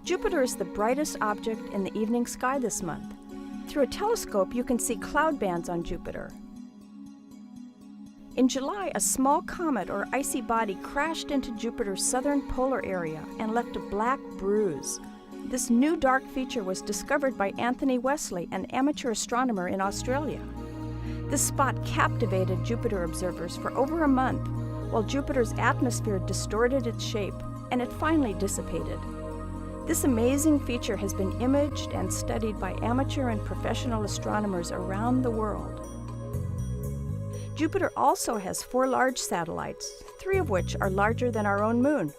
Jupiter is the brightest object in the evening sky this month. Through a telescope, you can see cloud bands on Jupiter. In July, a small comet or icy body crashed into Jupiter's southern polar area and left a black bruise. This new dark feature was discovered by Anthony Wesley, an amateur astronomer in Australia. This spot captivated Jupiter observers for over a month, while Jupiter's atmosphere distorted its shape, and it finally dissipated. This amazing feature has been imaged and studied by amateur and professional astronomers around the world. Jupiter also has 4 large satellites, 3 of which are larger than our own moon.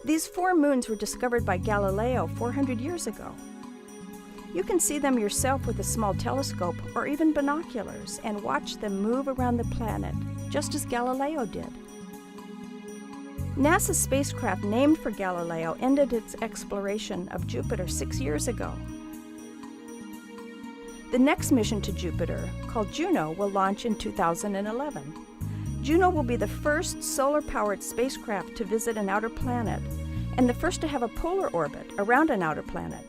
These 4 moons were discovered by Galileo 400 years ago. You can see them yourself with a small telescope or even binoculars and watch them move around the planet, just as Galileo did. NASA's spacecraft named for Galileo ended its exploration of Jupiter 6 years ago. The next mission to Jupiter, called Juno, will launch in 2011. Juno will be the first solar-powered spacecraft to visit an outer planet, and the first to have a polar orbit around an outer planet.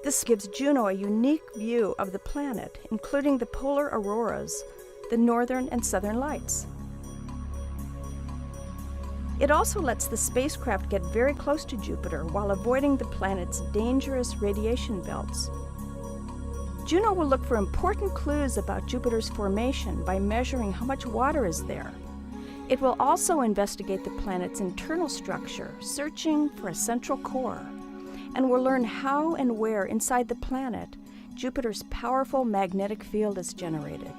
This gives Juno a unique view of the planet, including the polar auroras, the northern and southern lights. It also lets the spacecraft get very close to Jupiter while avoiding the planet's dangerous radiation belts. Juno will look for important clues about Jupiter's formation by measuring how much water is there. It will also investigate the planet's internal structure, searching for a central core, and will learn how and where inside the planet Jupiter's powerful magnetic field is generated.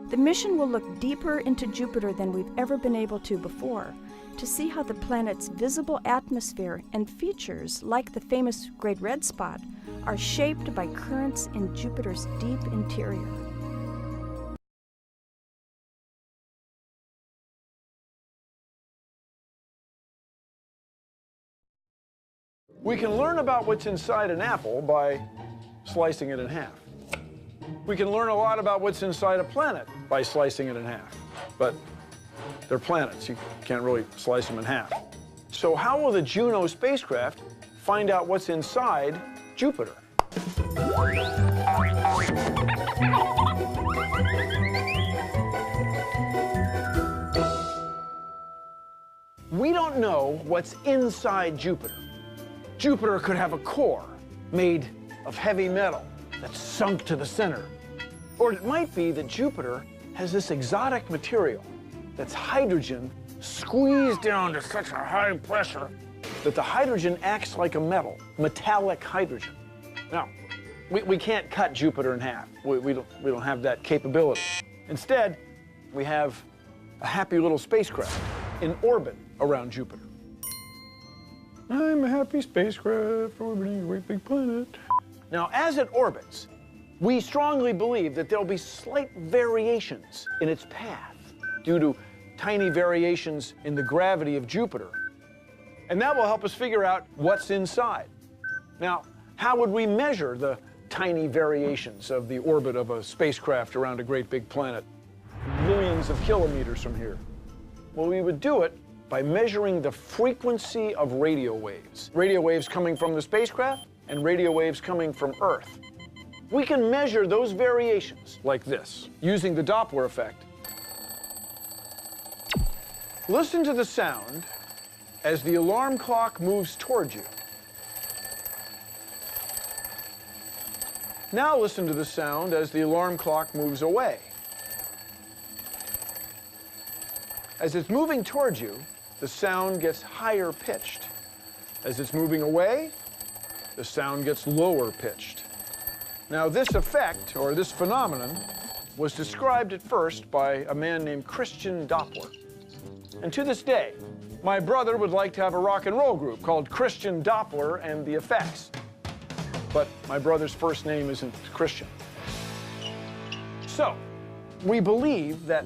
The mission will look deeper into Jupiter than we've ever been able to before, to see how the planet's visible atmosphere and features, like the famous Great Red Spot, are shaped by currents in Jupiter's deep interior. We can learn about what's inside an apple by slicing it in half. We can learn a lot about what's inside a planet by slicing it in half. But they're planets. You can't really slice them in half. So how will the Juno spacecraft find out what's inside Jupiter? We don't know what's inside Jupiter. Jupiter could have a core made of heavy metal that's sunk to the center. Or it might be that Jupiter has this exotic material that's hydrogen squeezed down to such a high pressure that the hydrogen acts like a metal, metallic hydrogen. Now, we can't cut Jupiter in half. We don't have that capability. Instead, we have a happy little spacecraft in orbit around Jupiter. I'm a happy spacecraft orbiting a great big planet. Now, as it orbits, we strongly believe that there'll be slight variations in its path due to tiny variations in the gravity of Jupiter. And that will help us figure out what's inside. Now, how would we measure the tiny variations of the orbit of a spacecraft around a great big planet, millions of kilometers from here? Well, we would do it by measuring the frequency of radio waves. Radio waves coming from the spacecraft and radio waves coming from Earth. We can measure those variations like this, using the Doppler effect. Listen to the sound as the alarm clock moves toward you. Now listen to the sound as the alarm clock moves away. As it's moving towards you, the sound gets higher pitched. As it's moving away, the sound gets lower pitched. Now this effect, or this phenomenon, was described at first by a man named Christian Doppler. And to this day, my brother would like to have a rock and roll group called Christian Doppler and the Effects. But my brother's first name isn't Christian. So, we believe that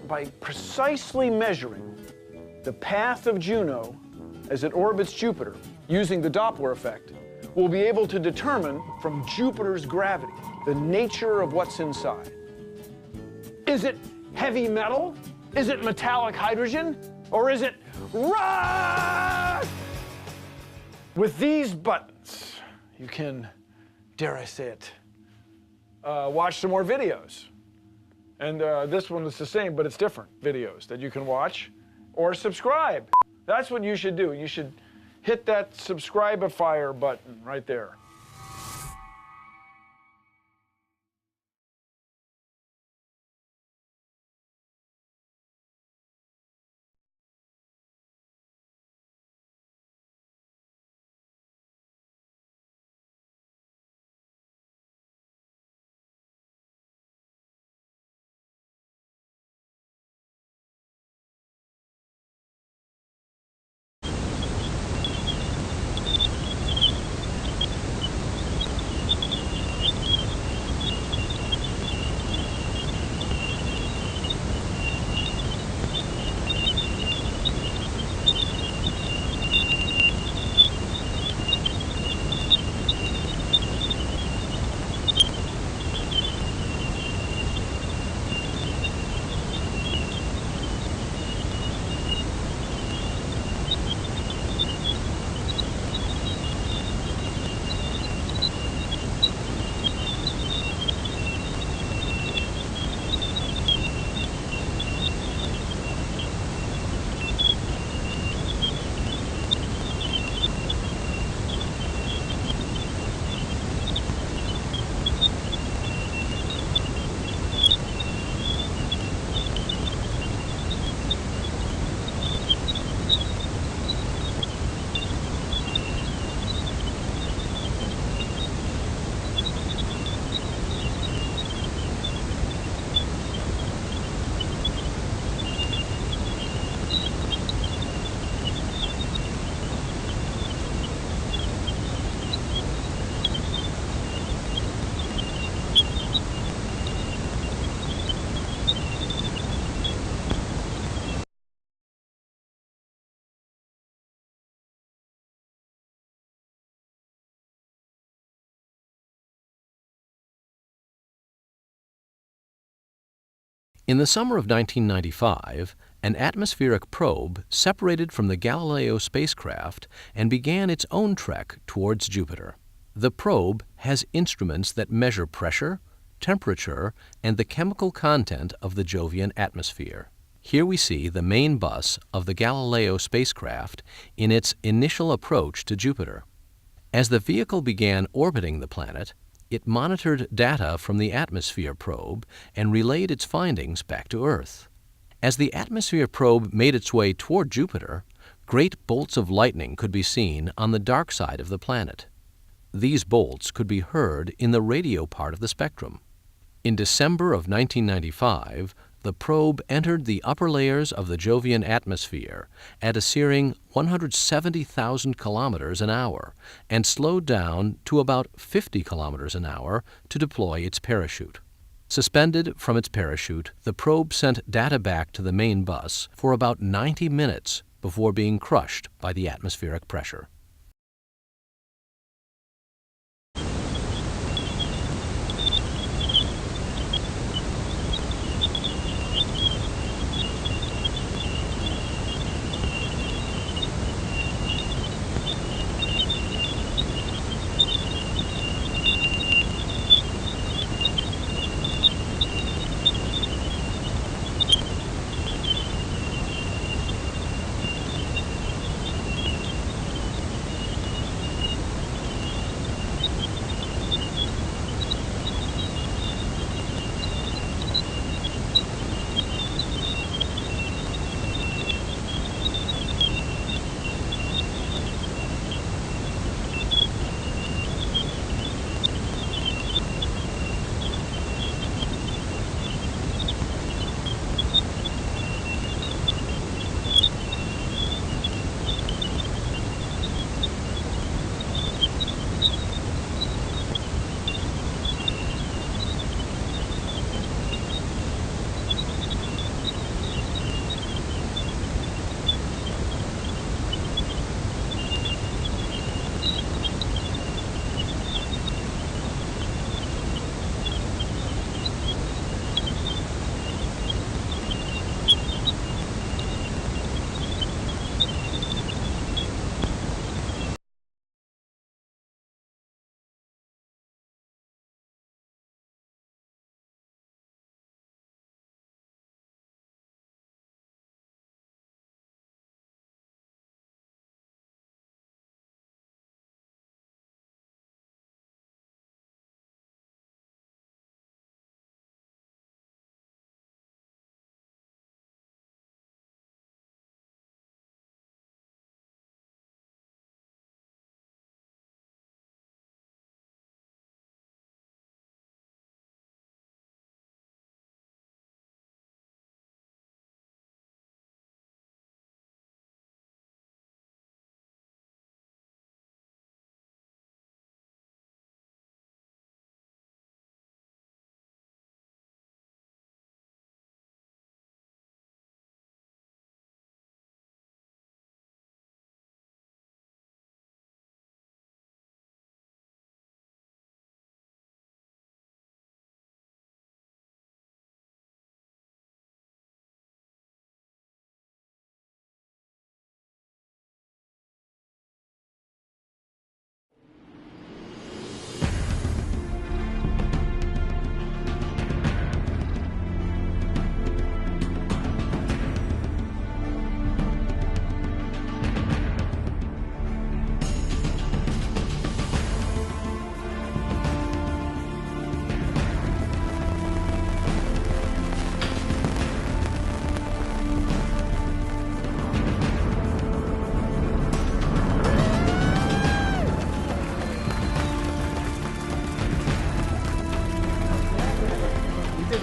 by precisely measuring the path of Juno as it orbits Jupiter using the Doppler effect, we'll be able to determine from Jupiter's gravity the nature of what's inside. Is it heavy metal? Is it metallic hydrogen? Or is it run? With these buttons, you can, dare I say it, watch some more videos. And this one is the same, but it's different videos that you can watch, or subscribe. That's what you should do. You should hit that subscribe-a-fire button right there. In the summer of 1995, an atmospheric probe separated from the Galileo spacecraft and began its own trek towards Jupiter. The probe has instruments that measure pressure, temperature, and the chemical content of the Jovian atmosphere. Here we see the main bus of the Galileo spacecraft in its initial approach to Jupiter. As the vehicle began orbiting the planet, it monitored data from the atmosphere probe and relayed its findings back to Earth. As the atmosphere probe made its way toward Jupiter, great bolts of lightning could be seen on the dark side of the planet. These bolts could be heard in the radio part of the spectrum. In December of 1995, the probe entered the upper layers of the Jovian atmosphere at a searing 170,000 kilometers an hour and slowed down to about 50 kilometers an hour to deploy its parachute. Suspended from its parachute, the probe sent data back to the main bus for about 90 minutes before being crushed by the atmospheric pressure.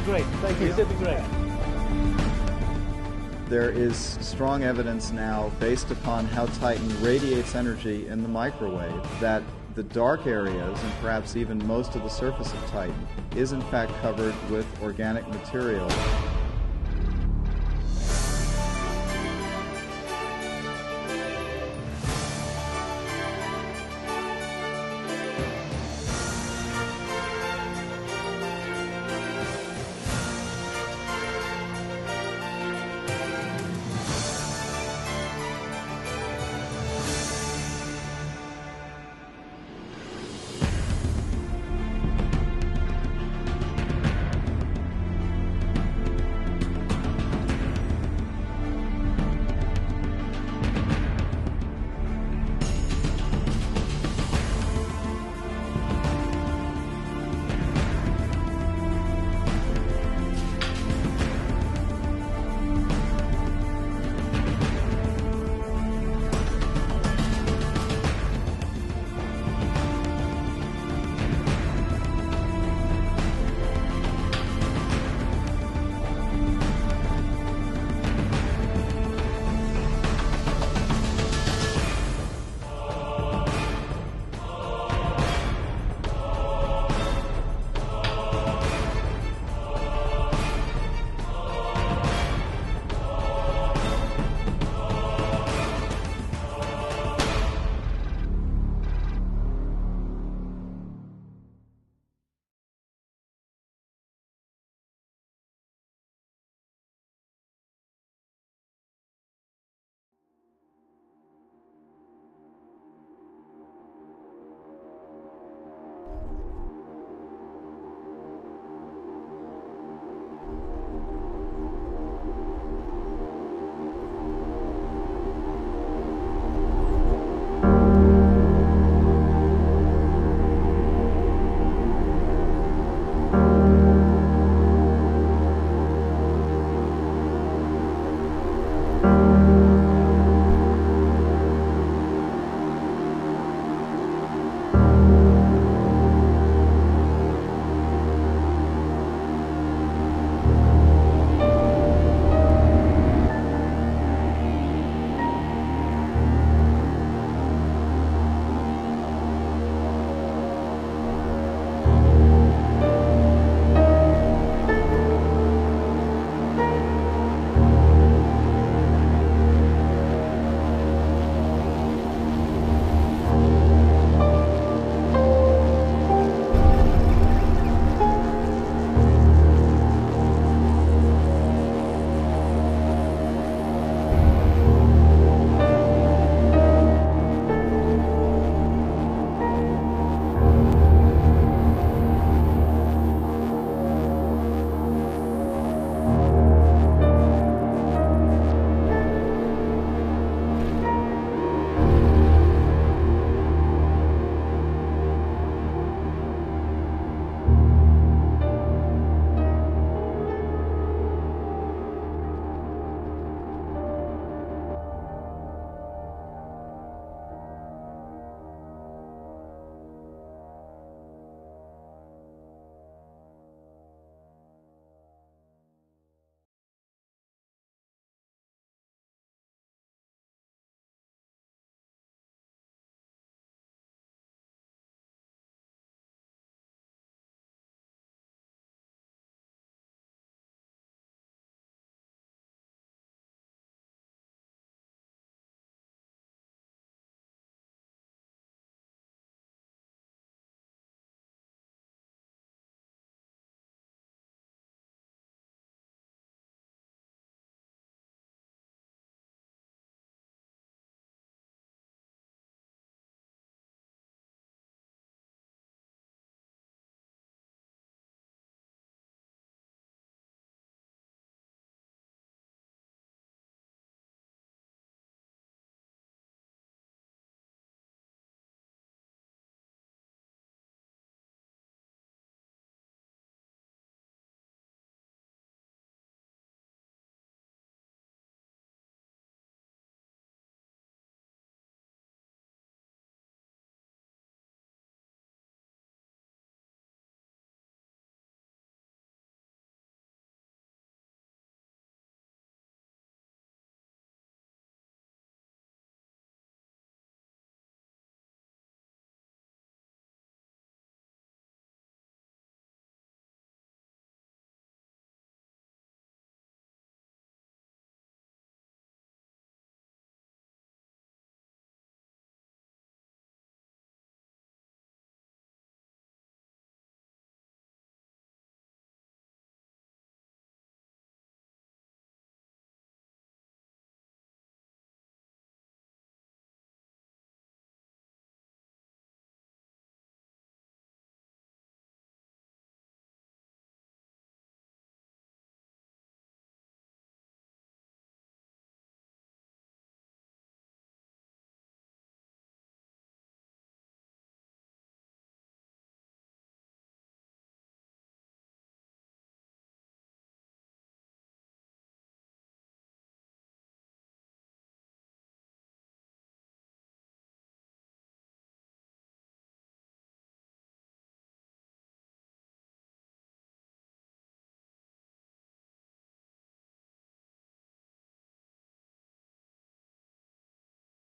did great. Thank you. You did great. There is strong evidence now, based upon how Titan radiates energy in the microwave, that the dark areas, and perhaps even most of the surface of Titan, is in fact covered with organic material.